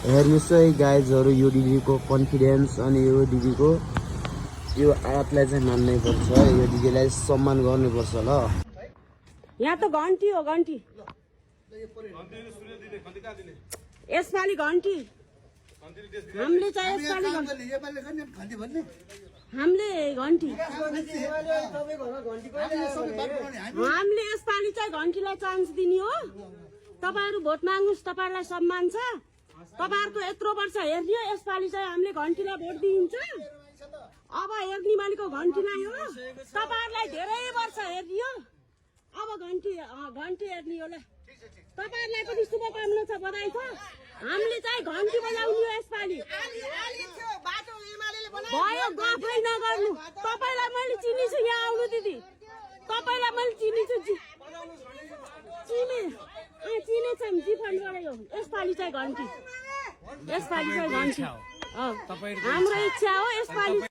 हेर्नुहोस् है गाइजहरू, यो दिदीको कन्फिडेन्स अनि यो दिदीको यो आयातलाई चाहिँ मान्नै पर्छ, यो दिदीलाई सम्मान गर्नुपर्छ ल। यहाँ त घन्टी हो, घन्टी यसपालि घन्टी हामीले चाहिँ यसपालि हामीले घन्टी हामीले यसपालि चाहिँ घन्टीलाई चान्स दिने हो। तपाईहरु भोट माग्नुस्, तपाईहरुलाई सम्मान छ। तपाईहरुको यत्रो वर्ष हेर्ने हो, यसपालि चाहिँ हामीले घन्टीलाई भोट दिन्छ। अब हेर्ने मालिकको घन्टीलाई हो, तपाईहरुलाई धेरै वर्ष हेर्ने हो। अब घन्टी हेर्ने हो ल। तपाईहरुलाई पनि शुभकामना छ, बधाई छ। हामीले चाहिँ घन्टी बजाउने हो यसपालि। भयो गफै नगर्नु। तपाईलाई मैले चिनिछु, यहाँ आउनु दिदी। तपाईलाई मैले चिनिछु, चिनेछ जी फन्डबाट यो। यसपालि चाहिँ घन्टी, यसपालि चाहिँ घन्टी हाम्रो इच्छा हो यसपालि।